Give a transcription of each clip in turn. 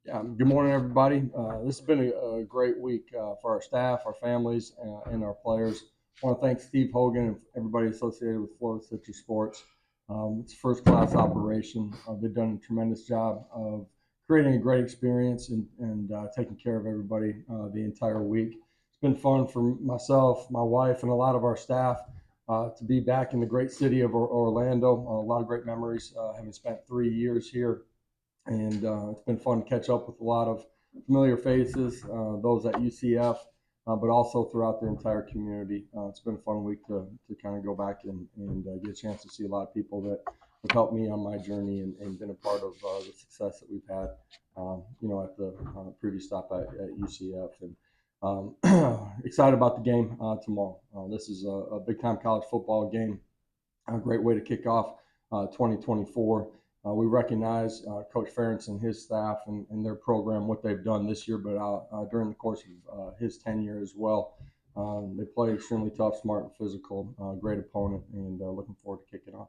Good morning, everybody. This has been a great week for our staff, our families, and our players. I want to thank Steve Hogan and everybody associated with Florida Citrus Sports. It's a first-class operation. They've done a tremendous job of creating a great experience and taking care of everybody the entire week. It's been fun for myself, my wife, and a lot of our staff to be back in the great city of Orlando. A lot of great memories, having spent 3 years here, and it's been fun to catch up with a lot of familiar faces, those at UCF, but also throughout the entire community. It's been a fun week to kind of go back and get a chance to see a lot of people that have helped me on my journey and been a part of the success that we've had, at the previous stop at UCF. And excited about the game tomorrow. This is a big time college football game, a great way to kick off 2024. We recognize Coach Ferentz and his staff and their program, what they've done this year, but during the course of his tenure as well. They play extremely tough, smart, and physical. Great opponent, and looking forward to kicking off.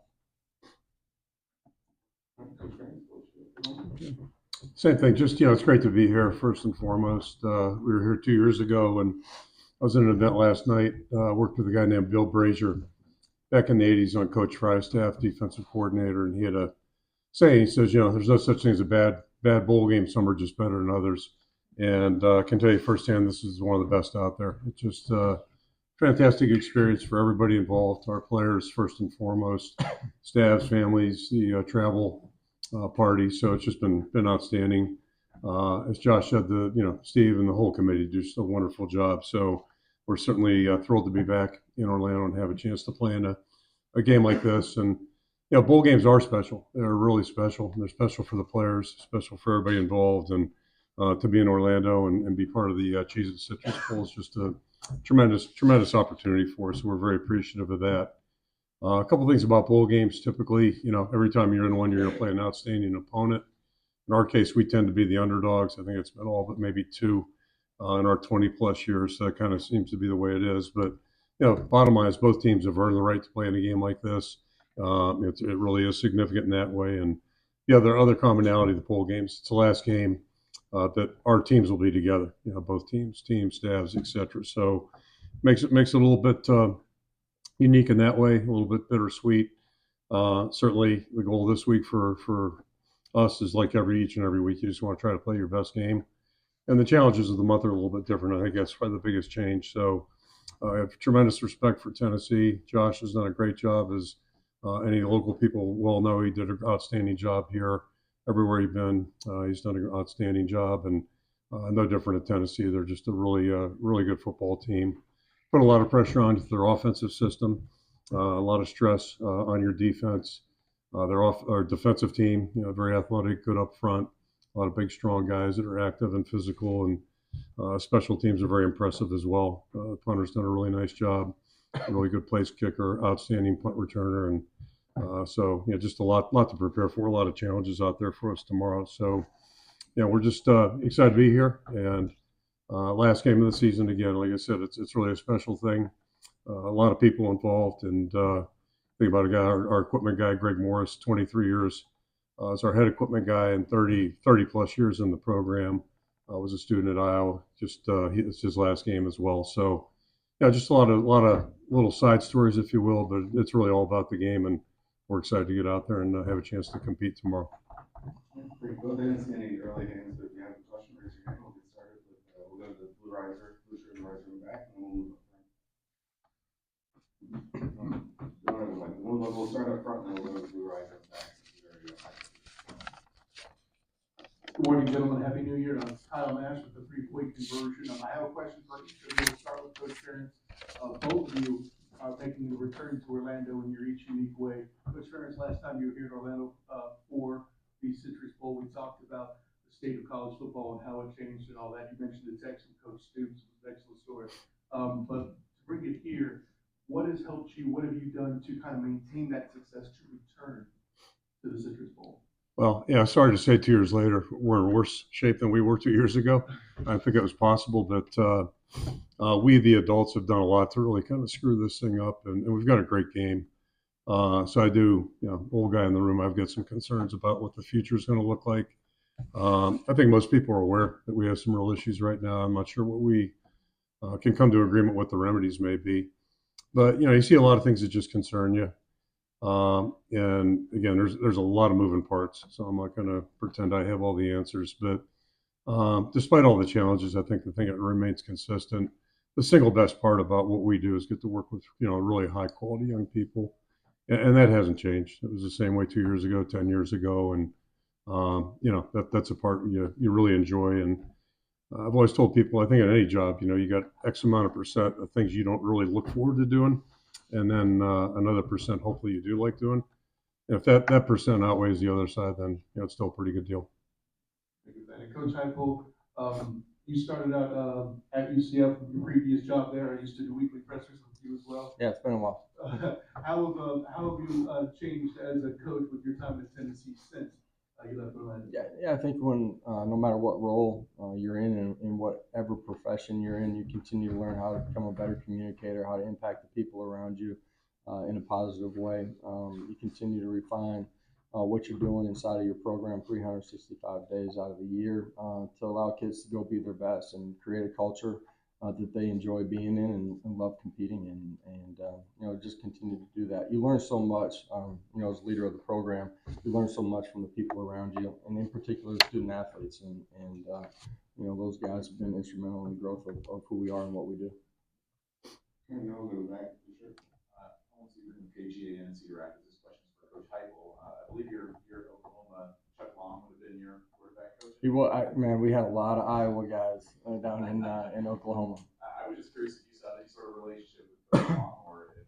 Same thing. Just, it's great to be here first and foremost. We were here 2 years ago, and I was at an event last night. Worked with a guy named Bill Brazier back in the 80s on Coach Fry's staff, defensive coordinator, and he had a saying. He says, there's no such thing as a bad bowl game. Some are just better than others. And I can tell you firsthand, this is one of the best out there. It's just a fantastic experience for everybody involved, our players first and foremost, staffs, families, the travel party. So it's just been outstanding. As Josh said, Steve and the whole committee do just a wonderful job. So we're certainly thrilled to be back in Orlando and have a chance to play in a game like this. And bowl games are special. They're really special. They're special for the players, special for everybody involved, and to be in Orlando and be part of the Cheez-It Citrus Bowl is just a tremendous opportunity for us. So we're very appreciative of that. A couple things about bowl games. Typically, every time you're in one, you're going to play an outstanding opponent. In our case, we tend to be the underdogs. I think it's been all but maybe two in our 20-plus years. So that kind of seems to be the way it is. But, bottom line is both teams have earned the right to play in a game like this. It really is significant in that way. And, there are other commonality of the bowl games. It's the last game that our teams will be together, both teams, staffs, etc. So makes it a little bit unique in that way, a little bit bittersweet. Certainly, the goal this week for us is like each and every week, you just want to try to play your best game. And the challenges of the month are a little bit different. I think that's probably the biggest change. So I have tremendous respect for Tennessee. Josh has done a great job, as any local people well know. He did an outstanding job here. Everywhere he's been, he's done an outstanding job, and no different at Tennessee. They're just a really good football team. Put a lot of pressure on their offensive system, a lot of stress on your defense. Our defensive team, very athletic, good up front. A lot of big, strong guys that are active and physical, and special teams are very impressive as well. Punter's done a really nice job. Really good place kicker, outstanding punt returner, and so just a lot to prepare for. A lot of challenges out there for us tomorrow. So we're just excited to be here. And last game of the season again. Like I said, it's really a special thing. A lot of people involved, and think about a guy, our equipment guy, Greg Morris, 23 years as our head equipment guy, and 30 plus years in the program. Was a student at Iowa. It's his last game as well. So just a lot of little side stories, if you will, but it's really all about the game, and we're excited to get out there and have a chance to compete tomorrow. Pretty good. Didn't see any early games, but if you have a question, raise your hand. We'll get started with. We'll go to the blue shirt and riser in the back, and we'll move up front. We'll start up front, and then we'll go to the blue riser in the back. Good morning, gentlemen. Happy New Year. I'm Kyle Nash with the 3-point conversion. I have a question for each of you. We'll start with Coach Ferentz. Both of you are making the return to Orlando in your each unique way. Coach Ferentz, last time you were here in Orlando for the Citrus Bowl, we talked about the state of college football and how it changed and all that. You mentioned the text from Coach Stoops. It was an excellent story. But to bring it here, what has helped you? What have you done to kind of maintain that success to return to the Citrus Bowl? Well, sorry to say 2 years later, we're in worse shape than we were 2 years ago. I think it was possible, but we, the adults, have done a lot to really kind of screw this thing up, and we've got a great game. So I do, old guy in the room, I've got some concerns about what the future is going to look like. I think most people are aware that we have some real issues right now. I'm not sure what we can come to agreement what the remedies may be. But you see a lot of things that just concern you. And again, there's a lot of moving parts, so I'm not going to pretend I have all the answers. But despite all the challenges, I think the thing that remains consistent, the single best part about what we do is get to work with really high quality young people, and that hasn't changed. It was the same way 2 years ago, 10 years ago, and that's a part you really enjoy. And I've always told people, I think at any job, you got X amount of percent of things you don't really look forward to doing, and then another percent hopefully you do like doing. And if that percent outweighs the other side, then it's still a pretty good deal. Thank you for that. And Coach Heupel, you started out at UCF, your previous job there. I used to do weekly pressers with you as well. Yeah, it's been a while. How have you changed as a coach with your time at Tennessee since you left Orlando? Yeah, I think when no matter what role you're in whatever profession you're in, you continue to learn how to become a better communicator, how to impact the people around you in a positive way. You continue to refine what you're doing inside of your program 365 days out of the year to allow kids to go be their best and create a culture that they enjoy being in and love competing in, and just continue to do that. You learn so much, as leader of the program. You learn so much from the people around you, and in particular, the student athletes, and those guys have been instrumental in the growth of who we are and what we do. Can you go back to sure? I want to see from KGA and Cedar Rapids. This question is for Coach Heupel. I believe your Oklahoma Chuck Long would have been your quarterback coach. Man, we had a lot of Iowa guys down in Oklahoma. I was just curious if you saw any sort of relationship with Coach Long, or if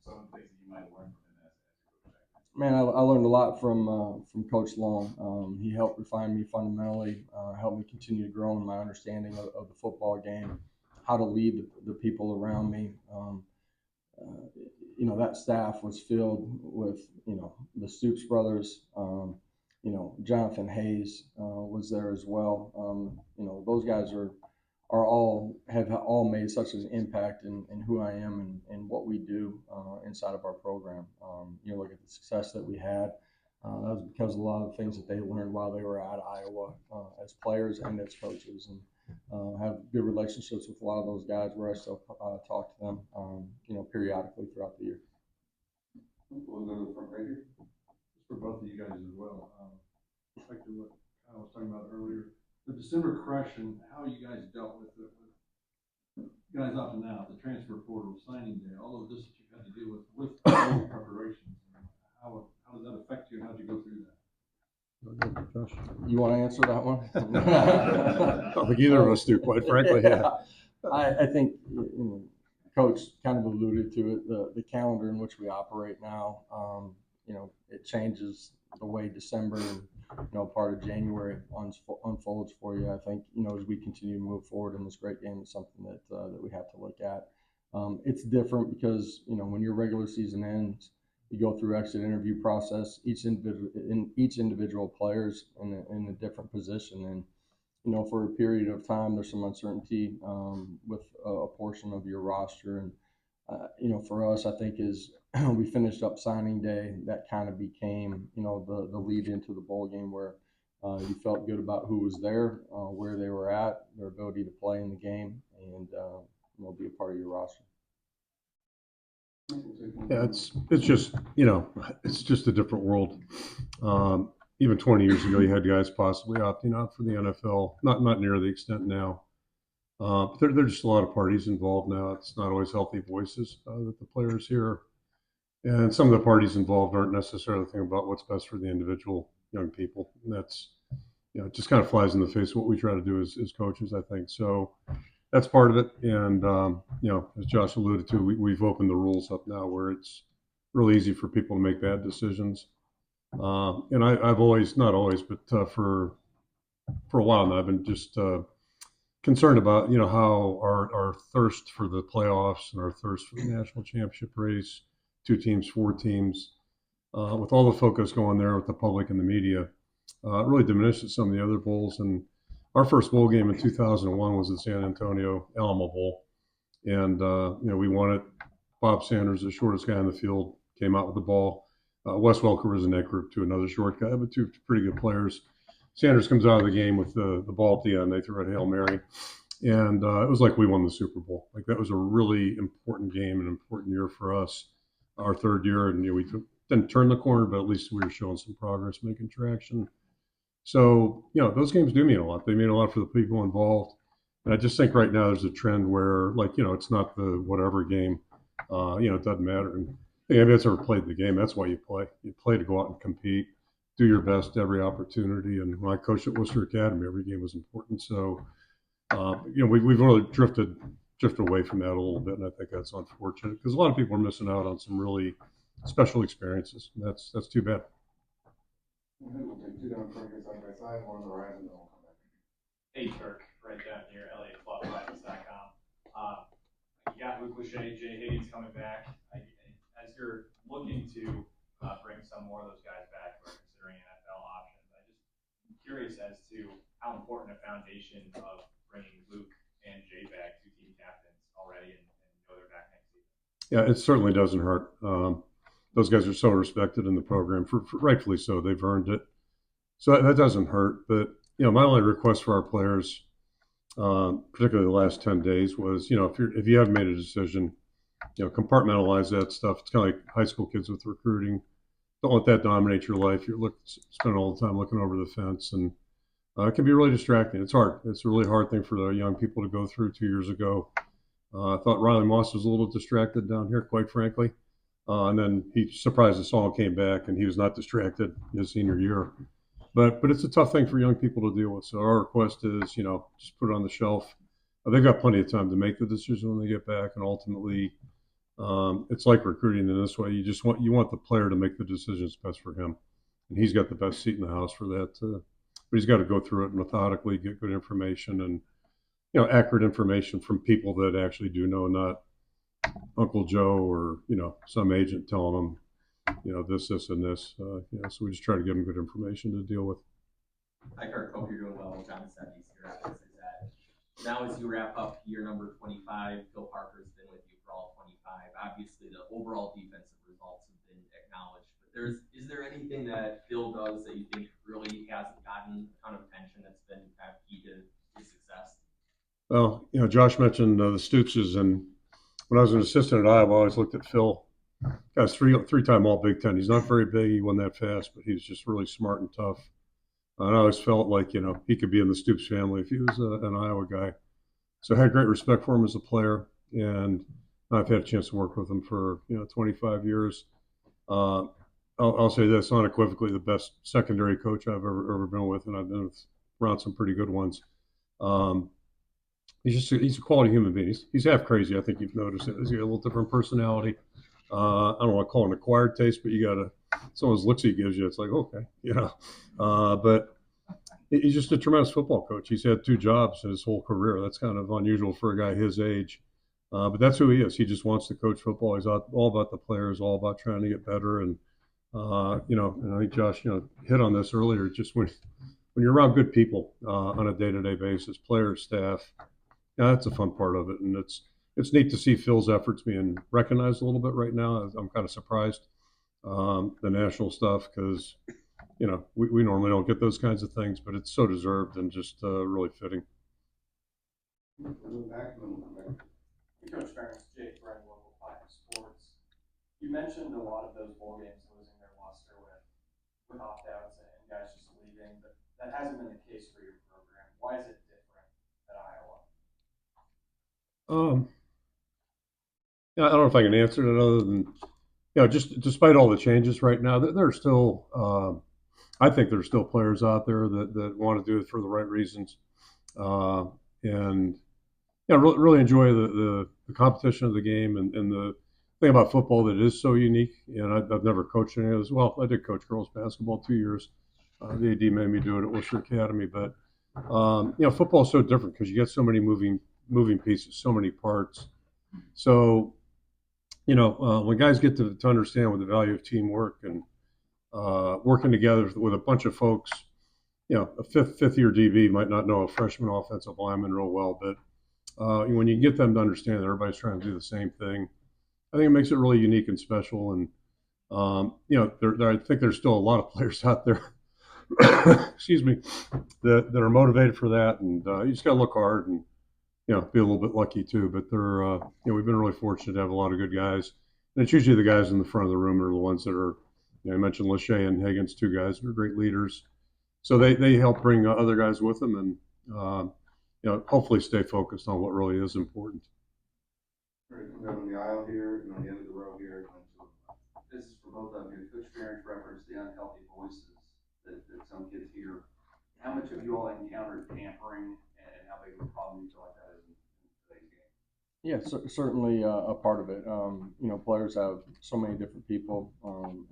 some of the things that you might have learned from him as your coach. Man, I learned a lot from Coach Long. He helped refine me fundamentally, helped me continue to grow in my understanding of the football game, how to lead the people around me. That staff was filled with, the Stoops brothers. Jonathan Hayes was there as well. Those guys have all made such an impact in who I am and what we do inside of our program. Look at the success that we had. That was because of a lot of the things that they learned while they were at Iowa as players and as coaches, and have good relationships with a lot of those guys where I still talk to them, periodically throughout the year. We'll go to the front right here. For both of you guys as well. Back to what I was talking about earlier, the December crush and how you guys dealt with it, with guys opting out, the transfer portal, signing day, all of this that you've had to deal with all the preparations. How does that affect you, and how did you go through that? You want to answer that one? I don't think either of us do, quite frankly. Yeah. I think Coach kind of alluded to it. The calendar in which we operate now, it changes the way December and part of January unfolds for you. I think as we continue to move forward in this great game, it's something that we have to look at. It's different because when your regular season ends, you go through exit interview process. Each individual player's in a different position, and for a period of time, there's some uncertainty with a portion of your roster. And for us, I think is we finished up signing day. That kind of became the lead into the bowl game where you felt good about who was there, where they were at, their ability to play in the game, and be a part of your roster. Yeah, it's just it's just a different world. Even 20 years ago, you had guys possibly opting out for the NFL, not near the extent now. But there are just a lot of parties involved now. It's not always healthy voices that the players hear, and some of the parties involved aren't necessarily thinking about what's best for the individual young people. And that's it just kind of flies in the face of what we try to do as coaches, I think. So that's part of it. And as Josh alluded to, we've opened the rules up now where it's really easy for people to make bad decisions. And I've always, not always, but for a while now, I've been just concerned about how our thirst for the playoffs and our thirst for the national championship race, 2 teams, 4 teams, with all the focus going there with the public and the media, really diminishes some of the other bowls. And our first bowl game in 2001 was the San Antonio Alamo Bowl, and we won it. Bob Sanders, the shortest guy on the field, came out with the ball. Wes Welker was in that group too, another short guy, but 2 pretty good players. Sanders comes out of the game with the ball at the end. They threw a Hail Mary. And it was like we won the Super Bowl. Like that was a really important game, an important year for us, our third year. And we didn't turn the corner, but at least we were showing some progress, making traction. So, those games do mean a lot. They mean a lot for the people involved. And I just think right now there's a trend where, it's not the whatever game. It doesn't matter. And anybody that's ever played the game, that's why you play. You play to go out and compete, do your best every opportunity. And when I coached at Worcester Academy, every game was important. So, we've really drifted away from that a little bit, and I think that's unfortunate because a lot of people are missing out on some really special experiences. And that's too bad. We'll take two down quickly side by side, one on the rise, and then we'll come back. Hey, Turk, right down here, LAFlopwriters.com. You got Luke Lachey, Jay Higgins coming back. As you're looking to bring some more of those guys back who are considering NFL options, I'm just curious as to how important a foundation of bringing Luke and Jay back, two team captains already, and know they're back next season. Yeah, it certainly doesn't hurt. Those guys are so respected in the program, for rightfully so. They've earned it. So that doesn't hurt. But, my only request for our players, particularly the last 10 days, was, if you have made a decision, compartmentalize that stuff. It's kind of like high school kids with recruiting. Don't let that dominate your life. You're spending all the time looking over the fence, and it can be really distracting. It's hard. It's a really hard thing for the young people to go through 2 years ago. I thought Riley Moss was a little distracted down here, quite frankly. And then he surprised us all and came back, and he was not distracted his senior year. But it's a tough thing for young people to deal with. So our request is, just put it on the shelf. They've got plenty of time to make the decision when they get back, and ultimately, it's like recruiting in this way. You want the player to make the decisions best for him, and he's got the best seat in the house for that. But he's got to go through it methodically, get good information, and accurate information from people that actually do know, not Uncle Joe or some agent telling them this, and this. So we just try to give them good information to deal with. Hi, Kirk. Hope you're doing well. John Sedney here at This Is That. Now, as you wrap up year number 25, Phil Parker's been with you for all 25. Obviously, the overall defensive results have been acknowledged. But is there anything that Phil does that you think really hasn't gotten a ton of attention that's been kind of key to his success? Well, Josh mentioned the Stoopses, and when I was an assistant at Iowa, I always looked at Phil. Guy's three-time All Big Ten. He's not very big. He wasn't that fast, but he was just really smart and tough. And I always felt like, he could be in the Stoops family if he was an Iowa guy. So I had great respect for him as a player, and I've had a chance to work with him for, 25 years. I'll say this, unequivocally the best secondary coach I've ever been with, and I've been around some pretty good ones. He's a quality human being. He's half crazy. I think you've noticed it. He's got a little different personality. I don't want to call it an acquired taste, but someone's looks he gives you, it's like, okay, but he's just a tremendous football coach. He's had 2 jobs in his whole career. That's kind of unusual for a guy his age. But that's who he is. He just wants to coach football. He's all about the players, all about trying to get better. And, and I think Josh, hit on this earlier, just when you're around good people on a day-to-day basis, players, staff, that's a fun part of it. And it's neat to see Phil's efforts being recognized a little bit right now. I'm kind of surprised, the national stuff, because, we normally don't get those kinds of things, but it's so deserved and just really fitting. We'll move back, and then we'll come back. Hey, Coach Ferris, Jake Brett, Local 5 Sports. You mentioned a lot of those bowl games losing their luster with opt-outs and guys just leaving, but that hasn't been the case for your program. Why is it different at Iowa? I don't know if I can answer that other than, just despite all the changes right now, there's still, I think there's still players out there that want to do it for the right reasons. And really enjoy the competition of the game and the thing about football that is so unique. And I've never coached any of this. Well, I did coach girls basketball 2 years. The AD made me do it at Worcester Academy. But, football is so different because you get so many moving pieces, so many parts. So, when guys get to understand what the value of teamwork and working together with a bunch of folks, a fifth year DB might not know a freshman offensive lineman real well, but when you get them to understand that everybody's trying to do the same thing, I think it makes it really unique and special. And I think there's still a lot of players out there excuse me, that are motivated for that, and you just got to look hard and be a little bit lucky too. But they're we've been really fortunate to have a lot of good guys, and it's usually the guys in the front of the room are the ones that are. I mentioned Lachey and Higgins, two guys who are great leaders, so they help bring other guys with them, and hopefully stay focused on what really is important. All right, come down the aisle here, and on the end of the row here. This is for both of you. Coach Ferentz referenced the unhealthy voices that some kids hear. How much have you all encountered tampering, and how big of a problem do you feel like that is in today's game? Yeah, certainly a part of it. Players have so many different people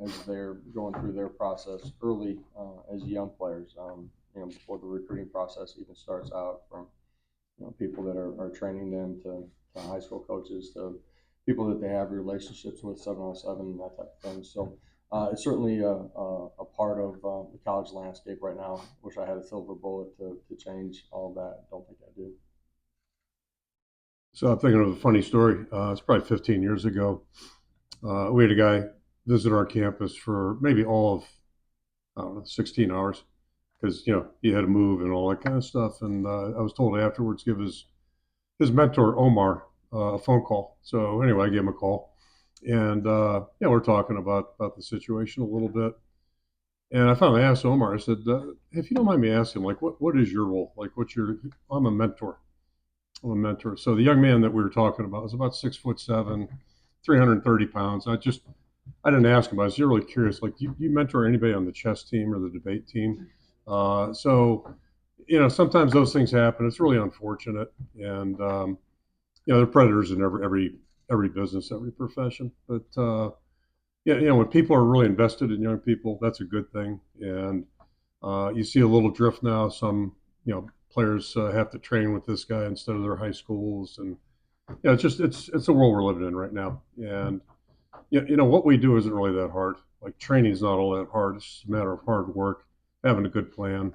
as they're going through their process early as young players. Before the recruiting process even starts out, from people that are training them to high school coaches to people that they have relationships with 7-on-7 and that type of thing. So it's certainly a part of the college landscape right now. Wish I had a silver bullet to change all of that. Don't think I do. So I'm thinking of a funny story. It's probably 15 years ago. We had a guy visit our campus for maybe all of, I don't know, 16 hours because, he had to move and all that kind of stuff. And I was told afterwards, give his mentor, Omar, a phone call. So anyway, I gave him a call. And, we're talking about the situation a little bit. And I finally asked Omar, I said, if you don't mind me asking, like, what is your role? Like, I'm a mentor. So the young man that we were talking about was about 6'7", 330 pounds. I didn't ask him. I was really curious. Like, you mentor anybody on the chess team or the debate team? So sometimes those things happen. It's really unfortunate, and there are predators in every business, every profession. But when people are really invested in young people, that's a good thing. And you see a little drift now. Some players have to train with this guy instead of their high schools, and it's the world we're living in right now. And what we do isn't really that hard. Like, training is not all that hard. It's just a matter of hard work, having a good plan,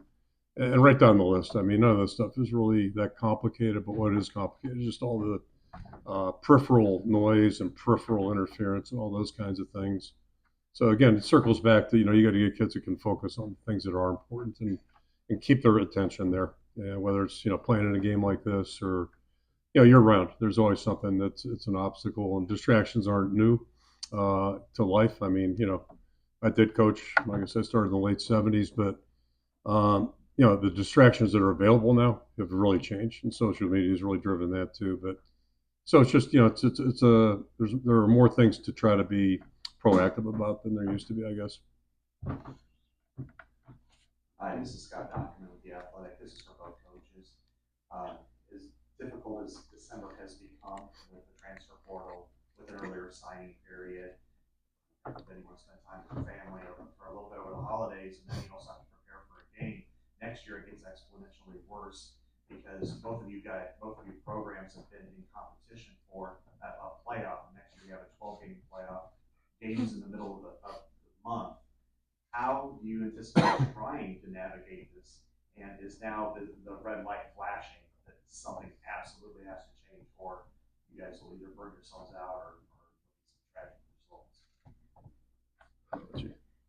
and right down the list. I mean, none of this stuff is really that complicated, but what is complicated is just all the peripheral noise and peripheral interference and all those kinds of things. So again, it circles back to, you got to get kids that can focus on things that are important and keep their attention there. Whether it's, playing in a game like this or, year round, there's always something it's an obstacle, and distractions aren't new to life. I mean, I did coach, like I said, started in the late 70s, but, the distractions that are available now have really changed, and social media has really driven that too. But so it's just, there are more things to try to be proactive about than there used to be, I guess. Hi, this is Scott Dockman with The Athletic. This is for both coaches. As difficult as December has become with the transfer portal, with an earlier signing period, then you want to spend time with your family for a little bit over the holidays, and then you also have to prepare for a game. Next year it gets exponentially worse because both of you programs have been in competition for a playoff. Next year you have a 12-game playoff, games in the middle of the month. How do you anticipate trying to navigate this? And is now the red light flashing that something absolutely has to change, or you guys will either burn yourselves out or some tragic results?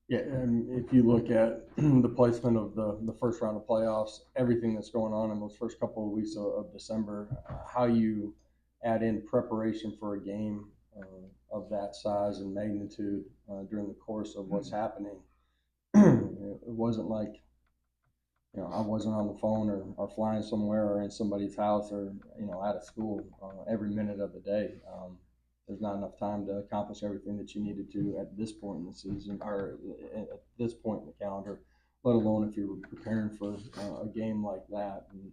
Yeah, and if you look at the placement of the first round of playoffs, everything that's going on in those first couple of weeks of December, how you add in preparation for a game of that size and magnitude during the course of what's happening. It wasn't like, I wasn't on the phone or flying somewhere or in somebody's house or, out of school every minute of the day. There's not enough time to accomplish everything that you needed to at this point in the season or at this point in the calendar, let alone if you're preparing for a game like that. And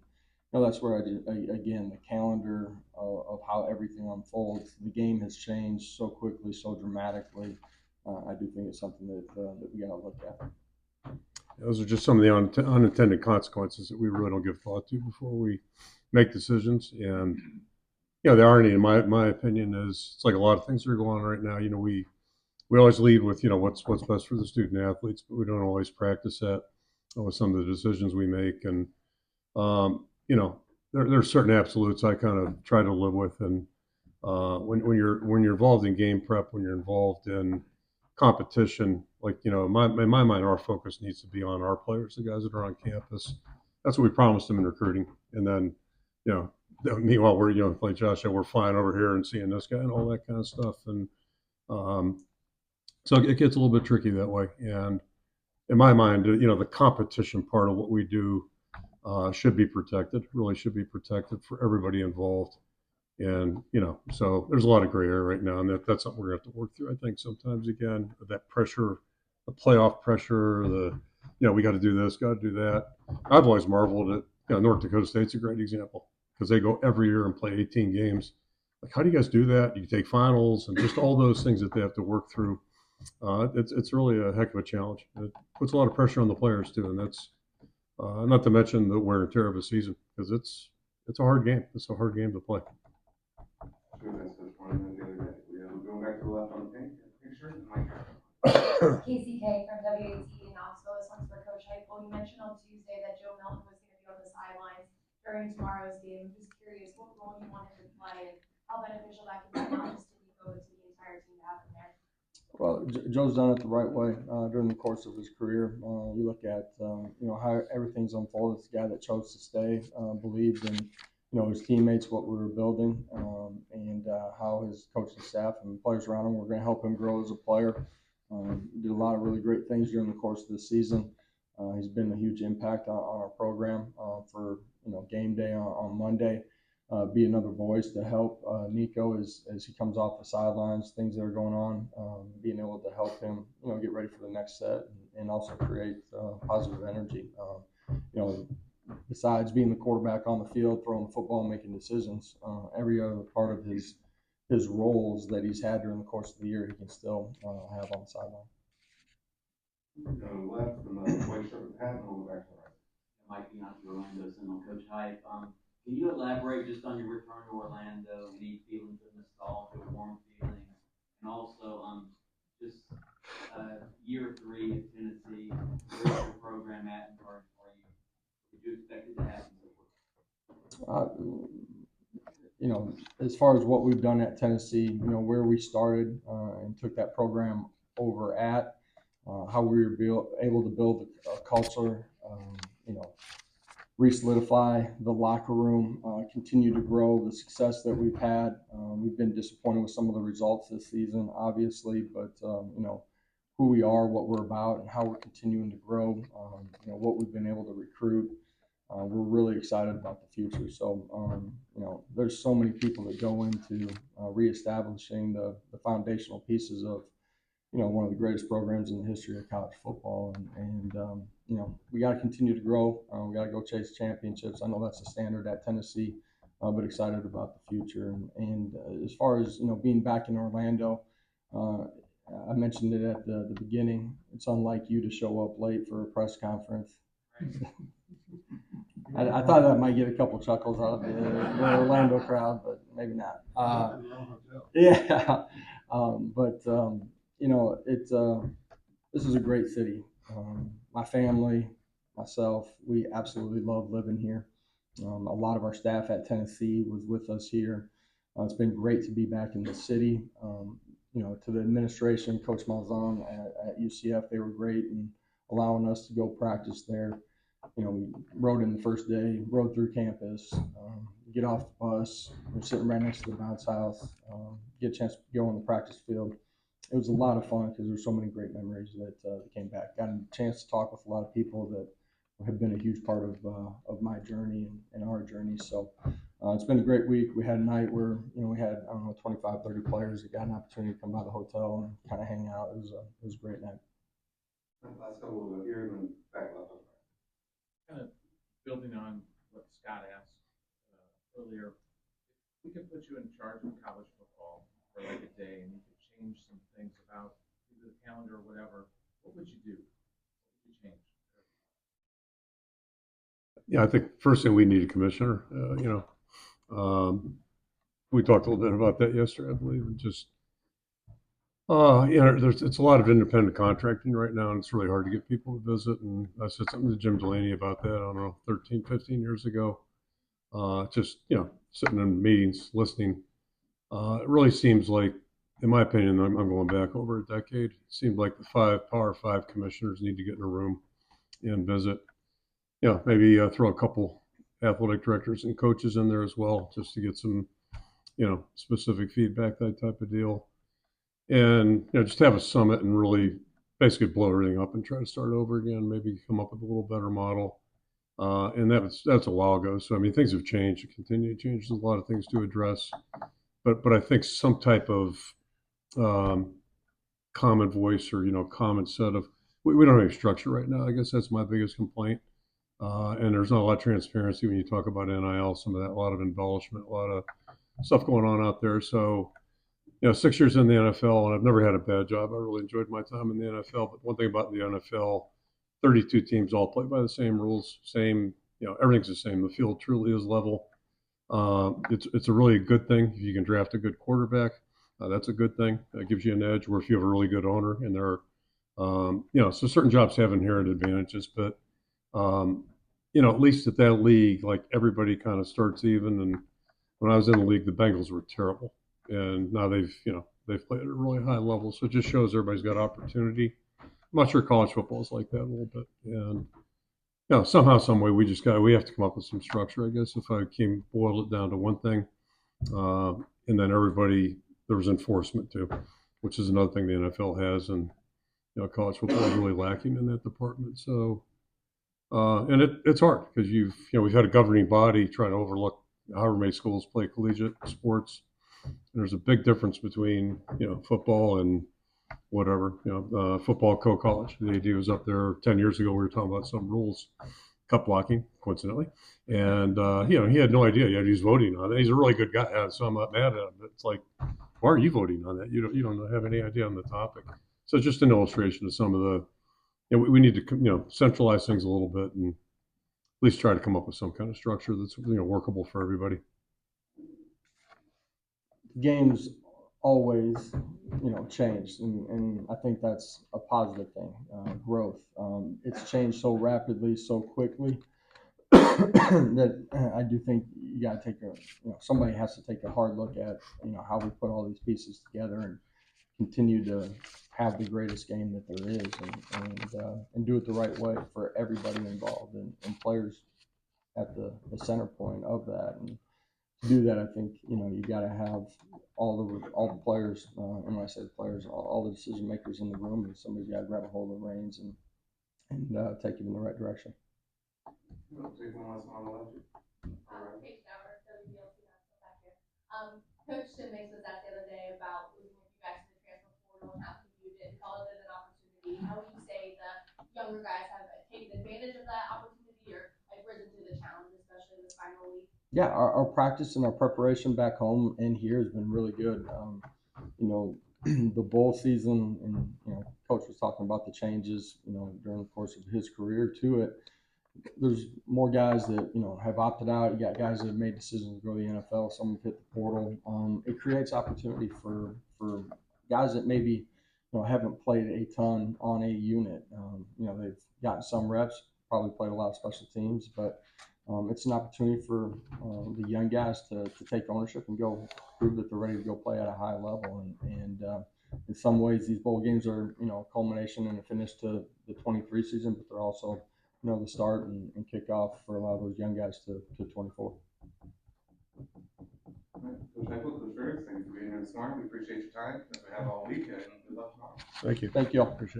that's where again, the calendar of how everything unfolds. The game has changed so quickly, so dramatically. I do think it's something that we got to look at. Those are just some of the unintended consequences that we really don't give thought to before we make decisions. And the irony, in my opinion, is it's like a lot of things that are going on right now. We always lead with what's best for the student athletes, but we don't always practice that with some of the decisions we make. And there's certain absolutes I kind of try to live with. And when you're involved in game prep, when you're involved in competition, like, in my mind, our focus needs to be on our players, the guys that are on campus. That's what we promised them in recruiting. And then, meanwhile, we're, like Josh said, we're flying over here and seeing this guy and all that kind of stuff. And so it gets a little bit tricky that way. And in my mind, the competition part of what we do should be protected, really should be protected for everybody involved. And, so there's a lot of gray area right now, and that's something we're going to have to work through, I think, sometimes again, that pressure, the playoff pressure, we got to do this, got to do that. I've always marveled at, North Dakota State's a great example because they go every year and play 18 games. Like, how do you guys do that? You take finals and just all those things that they have to work through. It's really a heck of a challenge. It puts a lot of pressure on the players too, and that's not to mention the wear and tear of a season because it's a hard game. It's a hard game to play. Sure, that's the one and the other day. We're going back to the left on the picture. Casey K from WAT in Knoxville. This one's for Coach Heupel. You mentioned on Tuesday that Joe Milton was going to be on the sidelines during tomorrow's game. I'm just curious what role you want him to play and how beneficial that could be, not just to Nico, but to the entire team to have him there. Well, Joe's done it the right way during the course of his career. You look at how everything's unfolded. It's a guy that chose to stay, believed in his teammates, what we were building, and how his coaching staff and players around him were going to help him grow as a player. Did a lot of really great things during the course of the season. He's been a huge impact on our program for game day on Monday. Be another voice to help Nico as he comes off the sidelines, things that are going on, being able to help him get ready for the next set and also create positive energy. Besides being the quarterback on the field, throwing the football, and making decisions, every other part of his roles that he's had during the course of the year, he can still have on the sideline. Left from the white shirt with hat and we'll go back to the right. Mike Bianchi, Orlando Sentinel, Coach Hype. Can you elaborate just on your return to Orlando? Any feelings of nostalgia, warm feelings, and also just year 3 at Tennessee? Where's your program at, and would you expect it to happen? As far as what we've done at Tennessee, where we started and took that program over at, how we were able to build a culture, re-solidify the locker room, continue to grow the success that we've had. We've been disappointed with some of the results this season, obviously, but who we are, what we're about, and how we're continuing to grow, what we've been able to recruit. We're really excited about the future. So, there's so many people that go into reestablishing the foundational pieces of, one of the greatest programs in the history of college football. And we got to continue to grow. We got to go chase championships. I know that's the standard at Tennessee, but excited about the future. And as far as, being back in Orlando, I mentioned it at the beginning. It's unlike you to show up late for a press conference. I thought that might get a couple chuckles out of the Orlando crowd, but maybe not. This is a great city. My family, myself, we absolutely love living here. A lot of our staff at Tennessee was with us here. It's been great to be back in the city. To the administration, Coach Malzahn at UCF, they were great in allowing us to go practice there. We rode in the first day, rode through campus, get off the bus. We're sitting right next to the bounce house, get a chance to go on the practice field. It was a lot of fun because there's so many great memories that came back. Got a chance to talk with a lot of people that have been a huge part of my journey and our journey. So it's been a great week. We had a night where we had 25, 30 players that got an opportunity to come by the hotel and kind of hang out. It was a great night. Last couple we'll go here and then back left. Kind of building on what Scott asked earlier, if we could put you in charge of college football for like a day and you could change some things about either the calendar or whatever, what would you do? What would you change? Yeah, I think first thing we need a commissioner. We talked a little bit about that yesterday, I believe, and just it's a lot of independent contracting right now, and it's really hard to get people to visit. And I said something to Jim Delaney about that, I don't know, 13, 15 years ago. Just, sitting in meetings, listening. It really seems like in my opinion, I'm going back over a decade. It seemed like the Power Five commissioners need to get in a room and visit. Maybe throw a couple athletic directors and coaches in there as well, just to get some, specific feedback, that type of deal. And just have a summit and really basically blow everything up and try to start over again. Maybe come up with a little better model. And that's a while ago. So I mean, things have changed and continue to change. There's a lot of things to address, but I think some type of common voice or common set of we don't have any structure right now. I guess that's my biggest complaint. And there's not a lot of transparency when you talk about NIL. Some of that, a lot of embellishment, a lot of stuff going on out there. So 6 years in the NFL, and I've never had a bad job. I really enjoyed my time in the NFL. But one thing about the NFL, 32 teams all play by the same rules, same, everything's the same. The field truly is level. It's a really good thing if you can draft a good quarterback. That's a good thing. That gives you an edge. Where if you have a really good owner, and there are, so certain jobs have inherent advantages, but at least at that league, like everybody kind of starts even. And when I was in the league, the Bengals were terrible. And now they've played at a really high level. So it just shows everybody's got opportunity. I'm not sure college football is like that a little bit. And, somehow, some way, we have to come up with some structure, I guess, if I boiled it down to one thing. And then there was enforcement too, which is another thing the NFL has. And, college football is really lacking in that department. So, and it's hard because we've had a governing body try to overlook however many schools play collegiate sports. And there's a big difference between, football and whatever, football co-college. The AD was up there 10 years ago. We were talking about some rules, cup blocking, coincidentally. And, he had no idea. Yet he's voting on it. He's a really good guy. So I'm not mad at him. It's like, why are you voting on that? You don't have any idea on the topic. So it's just an illustration of some of the, we need to, centralize things a little bit and at least try to come up with some kind of structure that's, workable for everybody. Games always, change, and I think that's a positive thing. Growth. It's changed so rapidly, so quickly that I do think you got to take somebody has to take a hard look at, how we put all these pieces together and continue to have the greatest game that there is, and do it the right way for everybody involved and players at the center point of that. And to do that, I think you got to have all the players, and when I say players, all the decision makers in the room, and somebody's got to grab a hold of the reins and take you in the right direction. Take one last one on the left. Paige Downer, WBLC National back here. Coach Tim Mix was asked the other day about losing with you guys to the transfer portal and how he viewed it and called it an opportunity. How would you say the younger guys have taken advantage of that opportunity or risen to the challenge, especially this final week? Yeah, our practice and our preparation back home and here has been really good. The bowl season, and Coach was talking about the changes, during the course of his career to it. There's more guys that have opted out. You got guys that have made decisions to go to the NFL. Some have hit the portal. It creates opportunity for guys that maybe haven't played a ton on a unit. They've gotten some reps, probably played a lot of special teams, but it's an opportunity for the young guys to take ownership and go prove that they're ready to go play at a high level. And in some ways, these bowl games are a culmination and a finish to the 23 season, but they're also the start and kickoff for a lot of those young guys to 24. Coach Heupel, Coach Ferris, thank you for being here this morning. We appreciate your time. We have all week, and good luck tomorrow. Thank you. Thank you all. Appreciate it.